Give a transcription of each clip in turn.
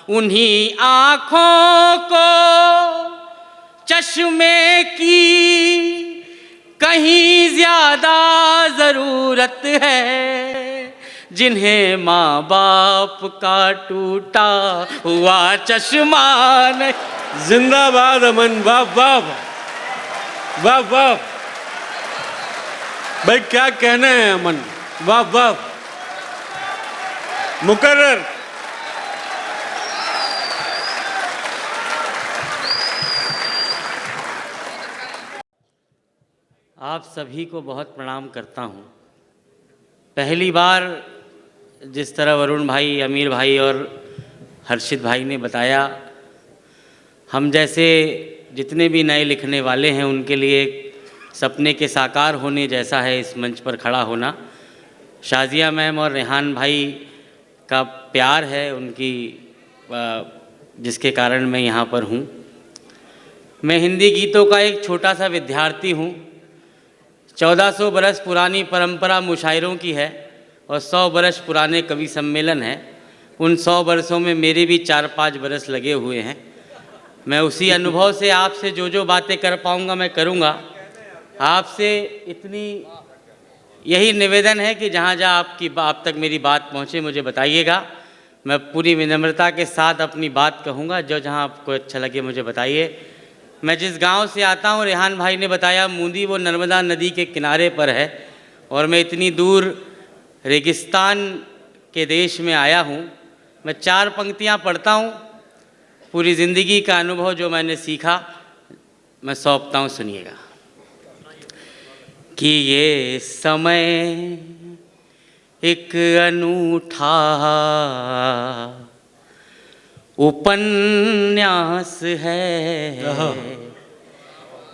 उन्हीं आँखों को चश्मे की कहीं ज्यादा जरूरत है, जिन्हें माँ बाप का टूटा हुआ चश्मा नहीं। जिंदाबाद अमन, वाह वाह वाह वाह। भाई क्या कहना है अमन, वाह वाह। मुकर्रर। आप सभी को बहुत प्रणाम करता हूँ। पहली बार जिस तरह वरुण भाई, अमीर भाई और हर्षित भाई ने बताया, हम जैसे जितने भी नए लिखने वाले हैं उनके लिए सपने के साकार होने जैसा है इस मंच पर खड़ा होना। शाजिया मैम और रेहान भाई का प्यार है उनकी, जिसके कारण मैं यहाँ पर हूँ। मैं हिंदी गीतों का एक छोटा सा विद्यार्थी हूँ। 1400 बरस पुरानी परंपरा मुशायरों की है और 100 बरस पुराने कवि सम्मेलन है। उन 100 बरसों में मेरे भी 4-5 बरस लगे हुए हैं। मैं उसी अनुभव से आपसे जो जो बातें कर पाऊँगा मैं करूँगा। आपसे इतनी यही निवेदन है कि जहाँ जहाँ आप तक मेरी बात पहुँचे मुझे बताइएगा। मैं पूरी विनम्रता के साथ अपनी बात कहूँगा, जो जहाँ आपको अच्छा लगे मुझे बताइए। मैं जिस गांव से आता हूँ, रेहान भाई ने बताया, मूंदी, वो नर्मदा नदी के किनारे पर है और मैं इतनी दूर रेगिस्तान के देश में आया हूँ। मैं 4 पंक्तियाँ पढ़ता हूँ, पूरी ज़िंदगी का अनुभव जो मैंने सीखा मैं सौंपता हूँ, सुनिएगा। कि ये समय एक अनूठा उपन्यास है,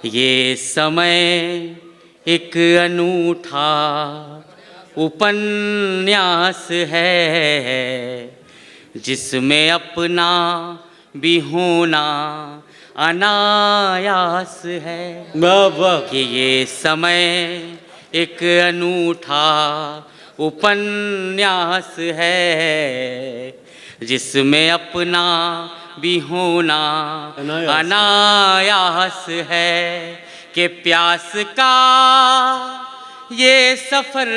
ये समय एक अनूठा उपन्यास है, जिसमें अपना भी होना अनायास है। वाह वाह। कि ये समय एक अनूठा उपन्यास है, जिसमें अपना भी होना अनायास है। कि प्यास का ये सफ़र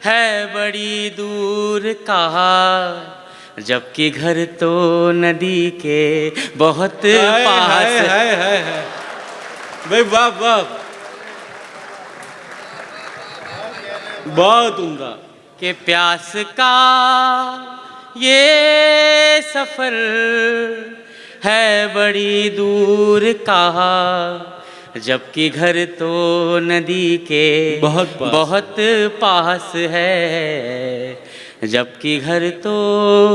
है बड़ी दूर का, जबकि घर तो नदी के बहुत पास है। भाई वाह वाह, बहुत उम्दा। के प्यास का ये सफ़र है बड़ी दूर का, जबकि घर तो नदी के बहुत पास है, जबकि घर तो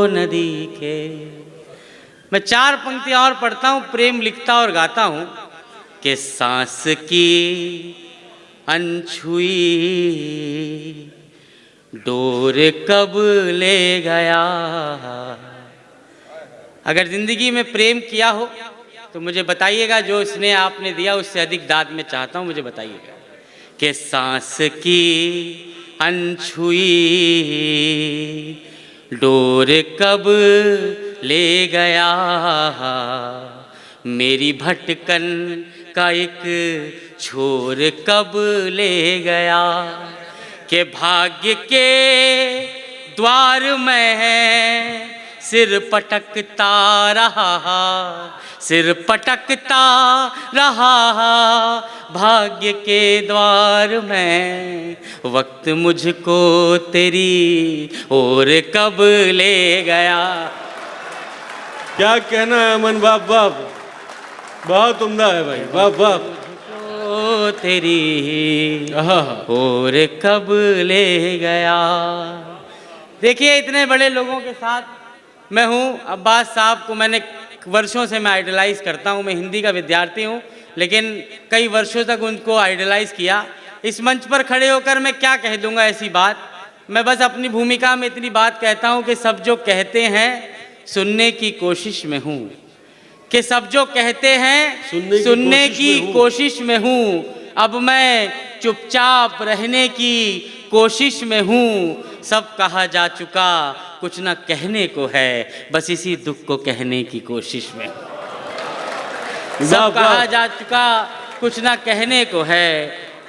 नदी के। मैं 4 पंक्तियाँ और पढ़ता हूँ, प्रेम लिखता और गाता हूँ। कि सांस की अनछुई डोर कब ले गया। अगर ज़िंदगी में प्रेम किया हो तो मुझे बताइएगा, जो स्नेह आपने दिया उससे अधिक दाद मैं चाहता हूँ, मुझे बताइएगा। कि सांस की अनछुई डोर कब ले गया, मेरी भटकन का एक छोर कब ले गया। कि भाग्य के द्वार में सिर पटकता रहा, सिर पटकता रहा, भाग्य के द्वार में वक्त मुझको तेरी ओर कब ले गया। क्या कहना है अमन, वाह वाह, बहुत उम्दा है भाई, वाह वाह। मुझको तेरी ओर कब ले गया। देखिए, इतने बड़े लोगों के साथ मैं हूँ। अब्बास साहब को मैंने वर्षों से मैं आइडलाइज़ करता हूँ। मैं हिंदी का विद्यार्थी हूँ, लेकिन कई वर्षों तक उनको आइडलाइज़ किया। इस मंच पर खड़े होकर मैं क्या कह दूँगा ऐसी बात। मैं बस अपनी भूमिका में इतनी बात कहता हूँ कि सब जो कहते हैं सुनने की कोशिश में हूँ, कि सब जो कहते हैं सुनने की कोशिश में हूँ। अब मैं चुपचाप रहने की कोशिश में हूँ। सब कहा जा चुका कुछ ना कहने को है, बस इसी दुख को कहने की कोशिश में। सब कहा जा चुका, कुछ ना कहने को है,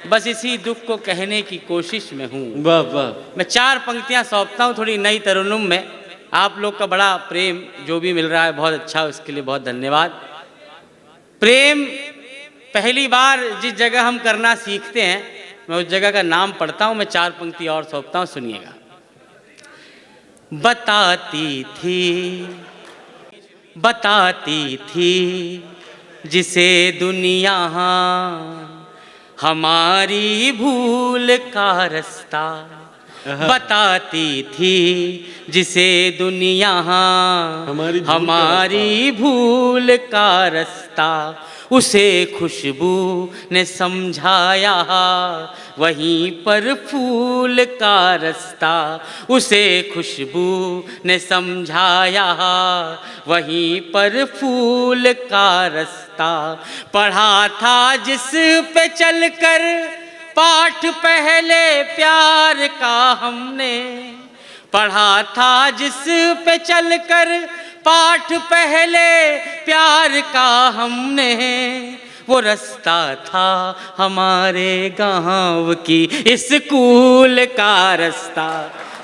बस इसी दुख को कहने की कोशिश में हूँ। वाह वाह। मैं 4 पंक्तियाँ सौंपता हूँ थोड़ी नई तरन्नुम में। आप लोग का बड़ा प्रेम जो भी मिल रहा है बहुत अच्छा, उसके लिए बहुत धन्यवाद। प्रेम पहली बार जिस जगह हम करना सीखते हैं, मैं उस जगह का नाम पढ़ता हूँ, मैं 4 पंक्ति और सौंपता हूँ, सुनिएगा। बताती थी जिसे दुनिया हमारी भूल का रास्ता, बताती थी जिसे दुनिया हमारी भूल का रास्ता, उसे खुशबू ने समझाया वहीं पर फूल का रास्ता, उसे खुशबू ने समझाया वहीं पर फूल का रास्ता। पढ़ा था जिस पे चलकर पाठ पहले प्यार का हमने, पढ़ा था जिस पे चलकर पाठ पहले प्यार का हमने, वो रास्ता था हमारे गांव की स्कूल का रास्ता,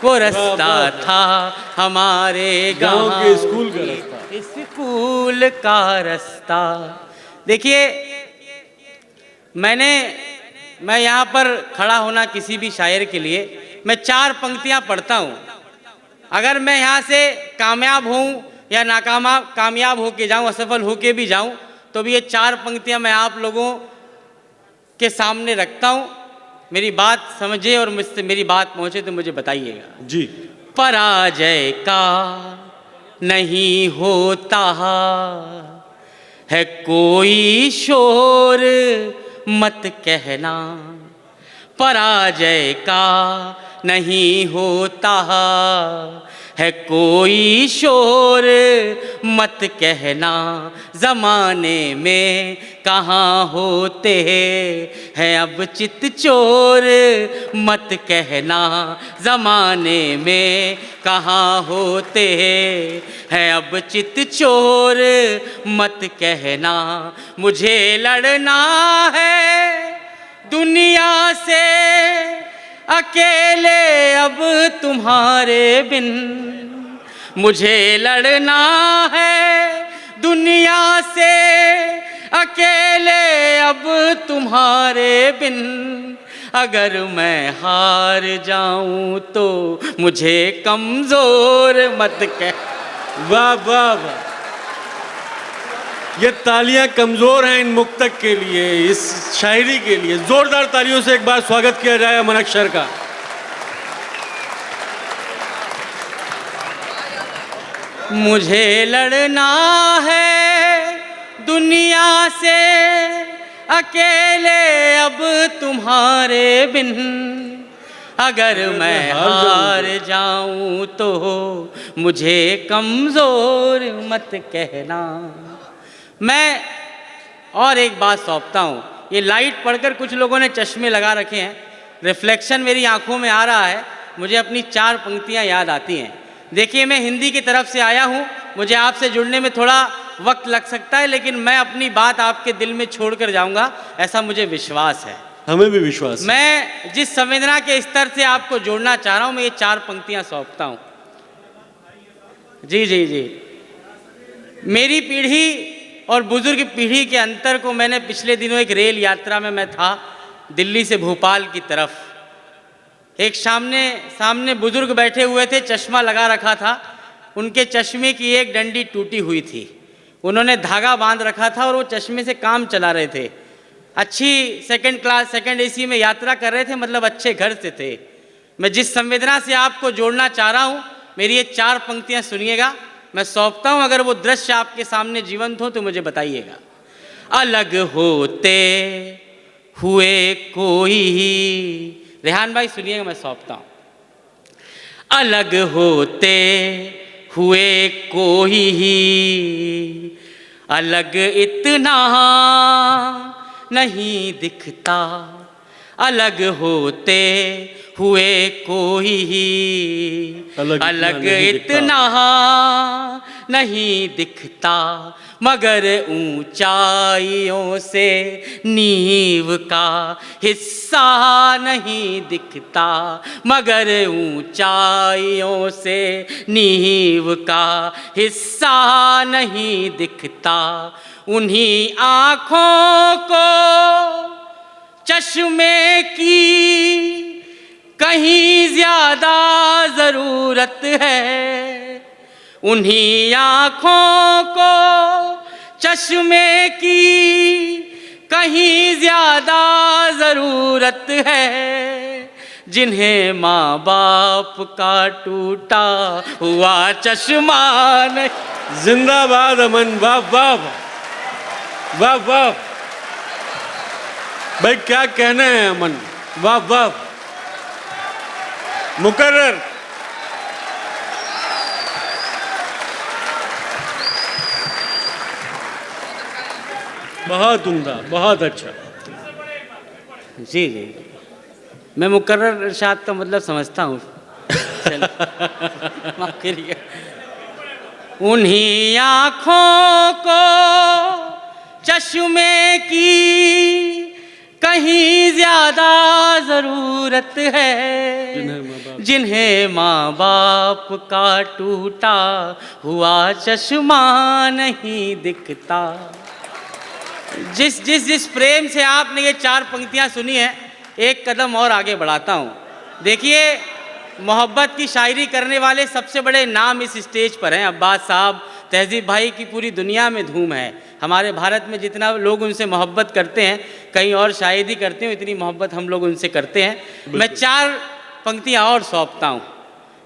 वो रास्ता था हमारे गांव के स्कूल का रास्ता, स्कूल का रास्ता। देखिए, मैं यहाँ पर खड़ा होना किसी भी शायर के लिए, मैं 4 पंक्तियाँ पढ़ता हूँ। अगर मैं यहाँ से कामयाब हूँ या कामयाब होके जाऊँ, असफल होके भी जाऊँ, तो भी ये 4 पंक्तियाँ मैं आप लोगों के सामने रखता हूँ। मेरी बात समझे और मुझसे मेरी बात पहुँचे तो मुझे बताइएगा जी। पराजय का नहीं होता है कोई शोर मत कहना, पराजय का नहीं होता है कोई शोर मत कहना, ज़माने में कहाँ होते हैं अब चित चोर मत कहना, ज़माने में कहाँ होते हैं अब चित चोर मत कहना। मुझे लड़ना है दुनिया से अकेले अब तुम्हारे बिन, मुझे लड़ना है दुनिया से अकेले अब तुम्हारे बिन, अगर मैं हार जाऊं तो मुझे कमजोर मत कह। वाह वाह वाह। ये तालियां कमजोर हैं इन मुक्तक के लिए, इस शायरी के लिए। जोरदार तालियों से एक बार स्वागत किया जाए अमन अक्षर का। मुझे लड़ना है दुनिया से अकेले अब तुम्हारे बिन, अगर मैं हार जाऊं तो मुझे कमजोर मत कहना। मैं और एक बात सौंपता हूँ। ये लाइट पढ़कर कुछ लोगों ने चश्मे लगा रखे हैं, रिफ्लेक्शन मेरी आंखों में आ रहा है, मुझे अपनी 4 पंक्तियाँ याद आती हैं। देखिए, मैं हिंदी की तरफ से आया हूँ, मुझे आपसे जुड़ने में थोड़ा वक्त लग सकता है, लेकिन मैं अपनी बात आपके दिल में छोड़ कर जाऊँगा, ऐसा मुझे विश्वास है। हमें भी विश्वास है। मैं जिस संवेदना के स्तर से आपको जोड़ना चाह रहा हूँ, मैं ये 4 पंक्तियाँ सौंपता हूँ। जी जी जी। मेरी पीढ़ी और बुजुर्ग पीढ़ी के अंतर को मैंने पिछले दिनों एक रेल यात्रा में मैं था दिल्ली से भोपाल की तरफ। एक सामने बुजुर्ग बैठे हुए थे, चश्मा लगा रखा था, उनके चश्मे की एक डंडी टूटी हुई थी, उन्होंने धागा बांध रखा था और वो चश्मे से काम चला रहे थे। अच्छी सेकंड एसी में यात्रा कर रहे थे, मतलब अच्छे घर से थे। मैं जिस संवेदना से आपको जोड़ना चाह रहा हूँ, मेरी ये 4 पंक्तियाँ सुनिएगा, मैं सौंपता हूँ। अगर वो दृश्य आपके सामने जीवंत हो तो मुझे बताइएगा। अलग होते हुए कोई, रेहान भाई सुनिएगा, मैं सौंपता हूँ। अलग होते हुए कोई अलग इतना नहीं दिखता, अलग होते हुए कोई ही अलग इतना नहीं दिखता, मगर ऊंचाइयों से नींव का हिस्सा नहीं दिखता, मगर ऊंचाइयों से नींव का हिस्सा नहीं दिखता। उन्हीं आँखों को चश्मे की कहीं ज्यादा जरूरत है, उन्हीं आँखों को चश्मे की कहीं ज्यादा जरूरत है, जिन्हें माँ बाप का टूटा हुआ चश्मा नहीं। जिंदाबाद अमन, वाह वाह वाह वाह। भाई क्या कहना है अमन, वाह वाह। मुकर्रर बहुत उम्दा, बहुत अच्छा। जी जी, मैं मुकर्रर इरशाद का मतलब समझता हूँ। माफ करिए। उन्हीं आँखों को चश्मे की कहीं ज्यादा जरूरत है, जिन्हें माँ बाप का टूटा हुआ चश्मा नहीं दिखता। जिस प्रेम से आपने ये 4 पंक्तियाँ सुनी है, एक कदम और आगे बढ़ाता हूँ। देखिए, मोहब्बत की शायरी करने वाले सबसे बड़े नाम इस स्टेज पर हैं। अब्बास साहब, तहजीब भाई की पूरी दुनिया में धूम है। हमारे भारत में जितना लोग उनसे मोहब्बत करते हैं, कहीं और शायरी करते हैं, इतनी मोहब्बत हम लोग उनसे करते हैं। मैं 4 पंक्तियाँ और सौंपता हूँ।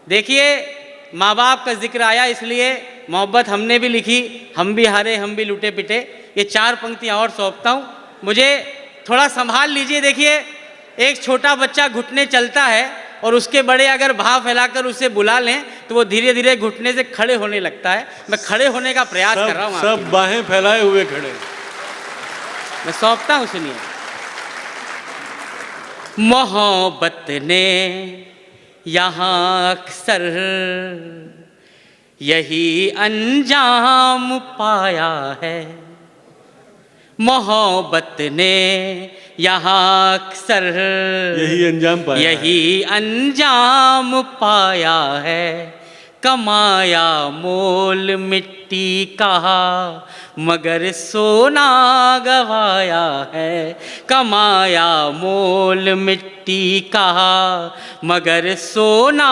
देखिए, माँ बाप का जिक्र आया, इसलिए मोहब्बत हमने भी लिखी, हम भी हारे, हम भी लुटे पिटे। ये 4 पंक्तियाँ और सौंपता हूँ, मुझे थोड़ा संभाल लीजिए। देखिए, एक छोटा बच्चा घुटने चलता है और उसके बड़े अगर भाव फैलाकर उसे बुला लें तो वो धीरे धीरे घुटने से खड़े होने लगता है। मैं खड़े होने का प्रयास कर रहा हूँ। सब बाहें फैलाए हुए खड़े। मैं सौंपता हूँ, सुनिए। मोहब्बत ने यहाँ अक्सर यही अंजाम पाया है, मोहब्बत ने यहाँ अक्सर यही अंजाम पाया है। कमाया मोल मिट्टी का मगर सोना गवाया है, कमाया मोल मिट्टी का मगर सोना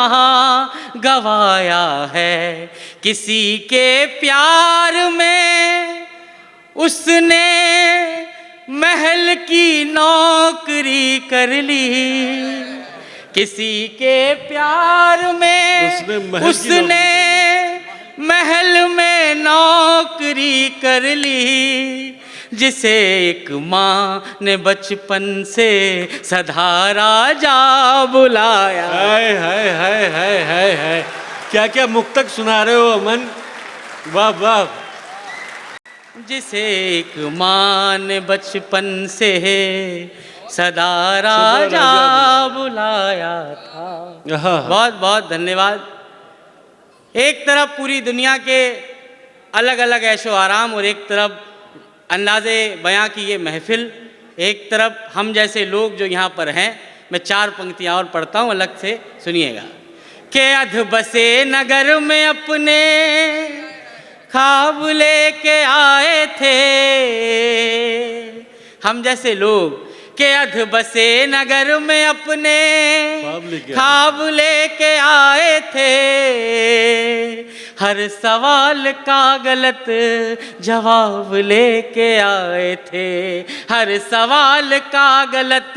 गवाया है। किसी के प्यार में उसने महल की नौकरी कर ली, किसी के प्यार में उसने महल में नौकरी कर ली, जिसे एक माँ ने बचपन से सदा राजा बुलाया। हाय हाय हाय हाय हाय हाय, क्या क्या मुक्तक सुना रहे हो अमन, वाह वाह। जिसे एक माँ ने बचपन से सदा राजा बुलाया था। बहुत बहुत धन्यवाद। एक तरफ पूरी दुनिया के अलग अलग ऐशो आराम और एक तरफ अंदाज़े बयां की ये महफिल, एक तरफ हम जैसे लोग जो यहाँ पर हैं। मैं 4 पंक्तियाँ और पढ़ता हूँ, अलग से सुनिएगा। के अध बसे नगर में अपने ख्वाब लेके आए थे, हम जैसे लोग के अध बसे नगर में अपने ख्वाब लेके आए थे। हर सवाल का गलत जवाब लेके आए थे, हर सवाल का गलत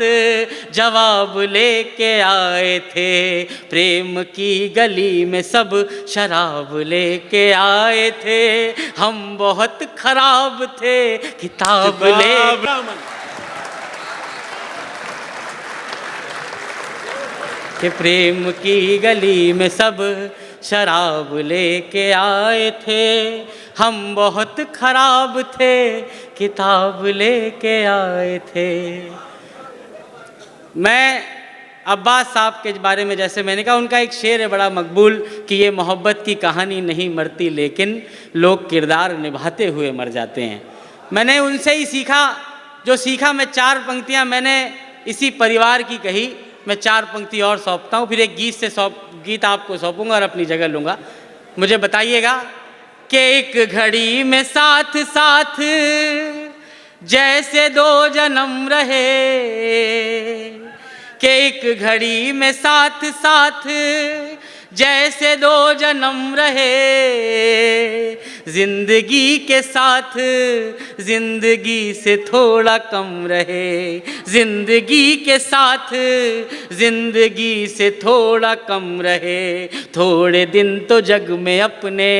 जवाब लेके आए थे। प्रेम की गली में सब शराब लेके आए थे, हम बहुत खराब थे किताब ले। कि प्रेम की गली में सब शराब लेके आए थे, हम बहुत खराब थे किताब लेके आए थे। मैं अब्बास साहब के बारे में जैसे मैंने कहा, उनका एक शेर है बड़ा मकबूल कि ये मोहब्बत की कहानी नहीं मरती लेकिन लोग किरदार निभाते हुए मर जाते हैं। मैंने उनसे ही सीखा, जो सीखा मैं 4 पंक्तियाँ मैंने इसी परिवार की कही, मैं 4 पंक्ति और सौंपता हूँ, फिर एक गीत आपको सौंपूंगा और अपनी जगह लूँगा। मुझे बताइएगा कि एक घड़ी में साथ साथ जैसे 2 जन्म रहे, कि एक घड़ी में साथ साथ जैसे 2 जन्म रहे, जिंदगी के साथ जिंदगी से थोड़ा कम रहे, जिंदगी के साथ जिंदगी से थोड़ा कम रहे, थोड़े दिन तो जग में अपने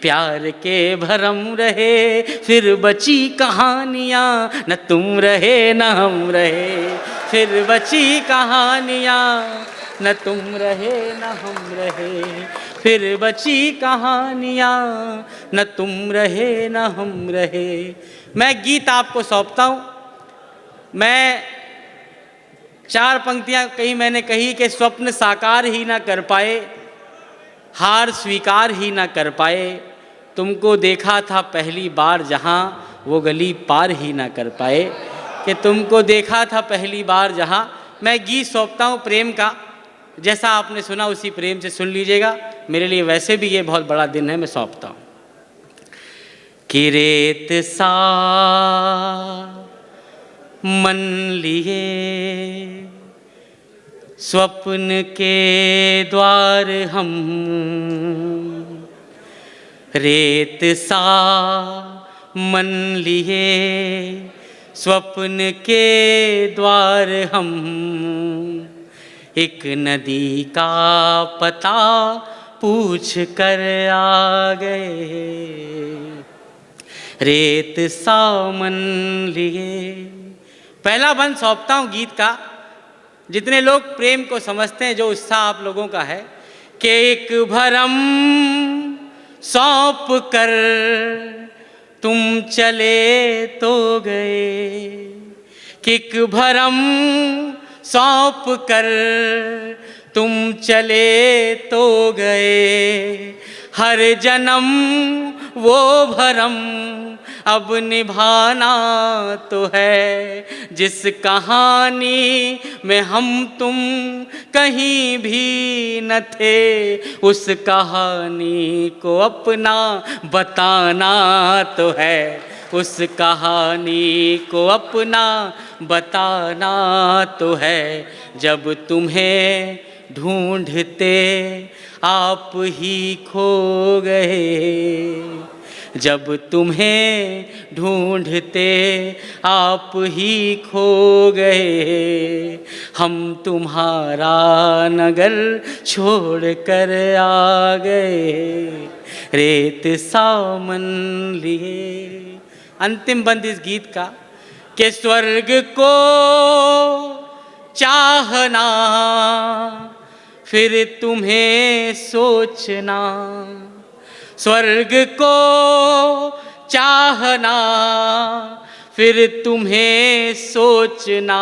प्यार के भरम रहे, फिर बची कहानियाँ न तुम रहे न हम रहे, फिर बची कहानियाँ न तुम रहे न हम रहे, फिर बची कहानियाँ न तुम रहे न हम रहे। मैं गीत आपको सौंपता हूँ। मैं 4 पंक्तियाँ मैंने कही कि स्वप्न साकार ही ना कर पाए, हार स्वीकार ही ना कर पाए, तुमको देखा था पहली बार जहाँ वो गली पार ही ना कर पाए, कि तुमको देखा था पहली बार जहाँ। मैं गीत सौंपता हूँ प्रेम का, जैसा आपने सुना उसी प्रेम से सुन लीजिएगा। मेरे लिए वैसे भी ये बहुत बड़ा दिन है, मैं सौंपता हूँ। कि रेत सा मन लिए स्वप्न के द्वार हम, रेत सा मन लिए स्वप्न के द्वार हम, एक नदी का पता पूछ कर आ गए, रेत सा मन लिए। पहला बंद सौंपता हूँ गीत का। जितने लोग प्रेम को समझते हैं, जो उत्साह आप लोगों का है, कि एक भरम सौंप कर तुम चले तो गए, कि एक भरम सौंप कर तुम चले तो गए, हर जन्म वो भरम अब निभाना तो है, जिस कहानी में हम तुम कहीं भी न थे, उस कहानी को अपना बताना तो है, उस कहानी को अपना बताना तो है। जब तुम्हें ढूंढते आप ही खो गए, जब तुम्हें ढूंढते आप ही खो गए, हम तुम्हारा नगर छोड़ कर आ गए, रेत सा मन लिए। अंतिम बंद इस गीत का, कि स्वर्ग को चाहना फिर तुम्हें सोचना, स्वर्ग को चाहना फिर तुम्हें सोचना,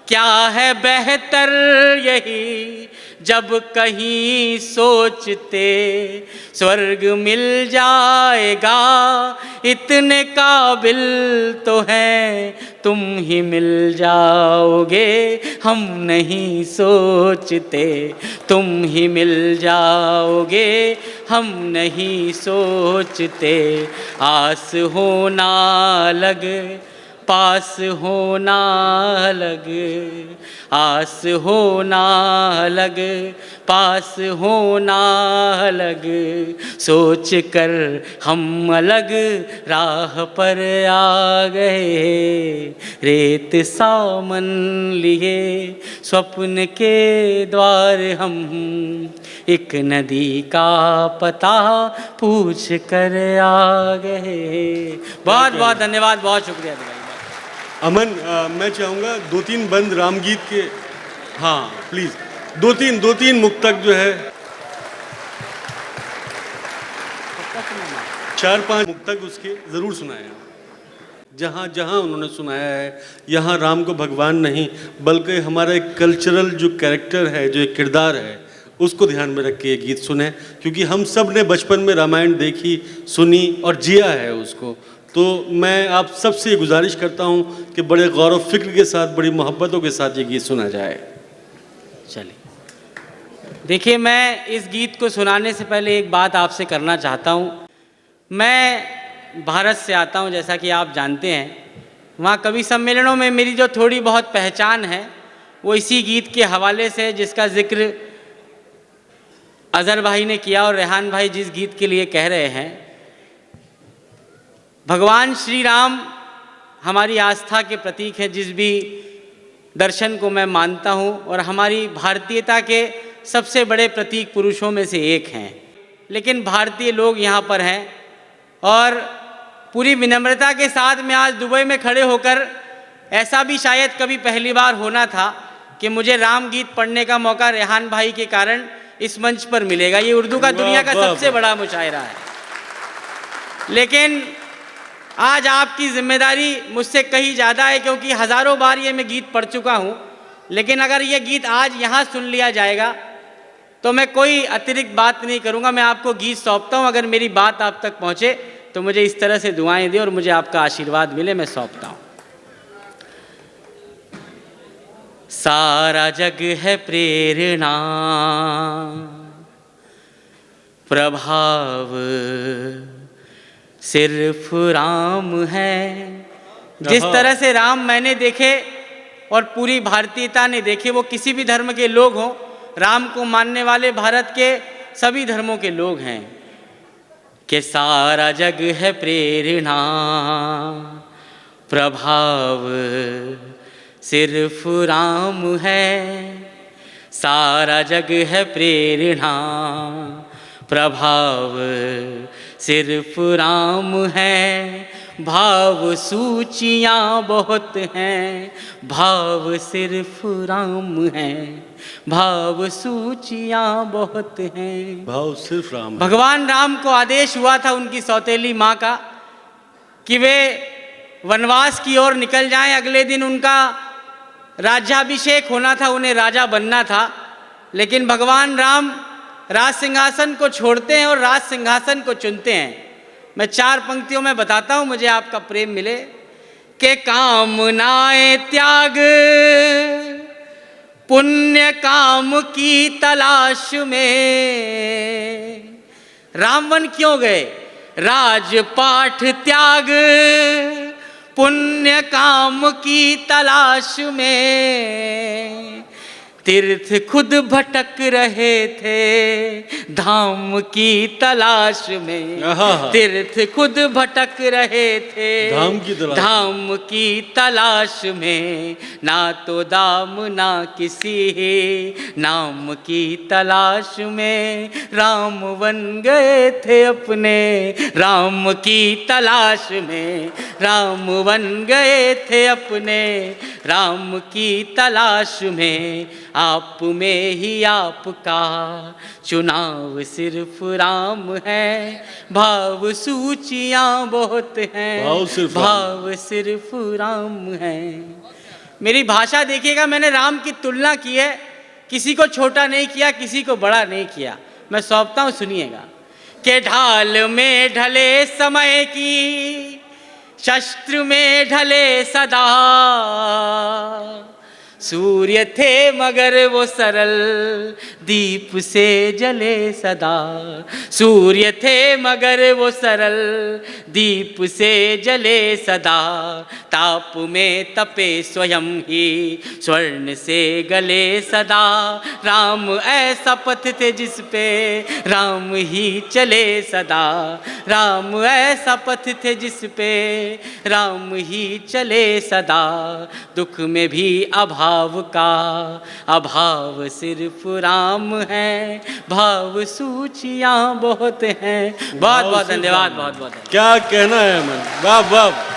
क्या है बेहतर यही जब कहीं सोचते, स्वर्ग मिल जाएगा इतने काबिल तो हैं, तुम ही मिल जाओगे हम नहीं सोचते, तुम ही मिल जाओगे हम नहीं सोचते, आस होना अलग पास होना अलग, आस होना अलग पास होना अलग, सोच कर हम अलग राह पर आ गए, रेत सा मन लिए स्वप्न के द्वार हम, एक नदी का पता पूछ कर आ गए। बहुत बहुत धन्यवाद, बहुत शुक्रिया भाई। अमन, मैं चाहूँगा 2-3 बंद रामगीत के, हाँ प्लीज़ 2-3 मुक्तक जो है, 4-5 मुक्तक उसके ज़रूर सुनाएं। जहाँ जहाँ उन्होंने सुनाया है, यहाँ राम को भगवान नहीं बल्कि हमारा एक कल्चरल जो कैरेक्टर है, जो एक किरदार है, उसको ध्यान में रख के ये गीत सुने, क्योंकि हम सब ने बचपन में रामायण देखी, सुनी और जिया है उसको। तो मैं आप सबसे ये गुजारिश करता हूँ कि बड़े गौर व फिक्र के साथ, बड़ी मोहब्बतों के साथ ये गीत सुना जाए। चलिए, देखिए, मैं इस गीत को सुनाने से पहले एक बात आपसे करना चाहता हूँ। मैं भारत से आता हूँ, जैसा कि आप जानते हैं। वहाँ कवि सम्मेलनों में मेरी जो थोड़ी बहुत पहचान है वो इसी गीत के हवाले से, जिसका जिक्र अज़हर भाई ने किया और रेहान भाई जिस गीत के लिए कह रहे हैं। भगवान श्री राम हमारी आस्था के प्रतीक हैं, जिस भी दर्शन को मैं मानता हूँ, और हमारी भारतीयता के सबसे बड़े प्रतीक पुरुषों में से एक हैं। लेकिन भारतीय लोग यहाँ पर हैं, और पूरी विनम्रता के साथ मैं आज दुबई में खड़े होकर, ऐसा भी शायद कभी पहली बार होना था कि मुझे राम गीत पढ़ने का मौका रेहान भाई के कारण इस मंच पर मिलेगा। ये उर्दू का दुनिया का सबसे बड़ा मुशायरा है। लेकिन आज आपकी जिम्मेदारी मुझसे कहीं ज़्यादा है, क्योंकि हज़ारों बार ये मैं गीत पढ़ चुका हूँ। लेकिन अगर ये गीत आज यहाँ सुन लिया जाएगा तो मैं कोई अतिरिक्त बात नहीं करूँगा। मैं आपको गीत सौंपता हूँ। अगर मेरी बात आप तक पहुँचे तो मुझे इस तरह से दुआएं दें और मुझे आपका आशीर्वाद मिले। मैं सौंपता हूँ। सारा जग है प्रेरणा, प्रभाव सिर्फ राम है। जिस तरह से राम मैंने देखे और पूरी भारतीयता ने देखे, वो किसी भी धर्म के लोग हों, राम को मानने वाले भारत के सभी धर्मों के लोग हैं। कि सारा जग है प्रेरणा, प्रभाव सिर्फ राम है। सारा जग है प्रेरणा, प्रभाव सिर्फ राम है। भाव सूचियाँ बहुत हैं, भाव सिर्फ राम है। भाव सूचियाँ बहुत हैं, भाव सिर्फ राम है। भगवान राम को आदेश हुआ था उनकी सौतेली माँ का कि वे वनवास की ओर निकल जाएं। अगले दिन उनका राज्याभिषेक होना था, उन्हें राजा बनना था। लेकिन भगवान राम राज सिंहासन को छोड़ते हैं और राज सिंहासन को चुनते हैं। मैं 4 पंक्तियों में बताता हूँ, मुझे आपका प्रेम मिले। के कामनाएं त्याग पुण्य काम की तलाश में। रामवन क्यों गए? राजपाठ त्याग पुण्य काम की तलाश में। तीर्थ खुद भटक रहे थे धाम की तलाश में। तीर्थ खुद भटक रहे थे धाम की तलाश में। ना तो दाम ना किसी नाम की तलाश में। राम बन गए थे अपने राम की तलाश में। राम बन गए थे अपने राम की तलाश में। आप में ही आपका चुनाव सिर्फ राम है। भाव सूचियाँ बहुत हैं, भाव सिर्फ राम है। मेरी भाषा देखिएगा, मैंने राम की तुलना की है, किसी को छोटा नहीं किया, किसी को बड़ा नहीं किया। मैं सौंपता हूँ, सुनिएगा। के ढाल में ढले समय की, शस्त्र में ढले सदा। सूर्य थे मगर वो सरल दीप से जले सदा। सूर्य थे मगर वो सरल दीप से जले सदा। ताप में तपे स्वयं ही स्वर्ण से गले सदा। राम ऐसा पथ थे जिस पे राम ही चले सदा। राम ऐसा पथ थे जिस पे राम ही चले सदा। दुख में भी अभाव का अभाव सिर्फ राम है। भाव सूचियाँ बहुत हैं। बहुत बहुत धन्यवाद। बहुत बहुत क्या कहना है मन। वाह वाह।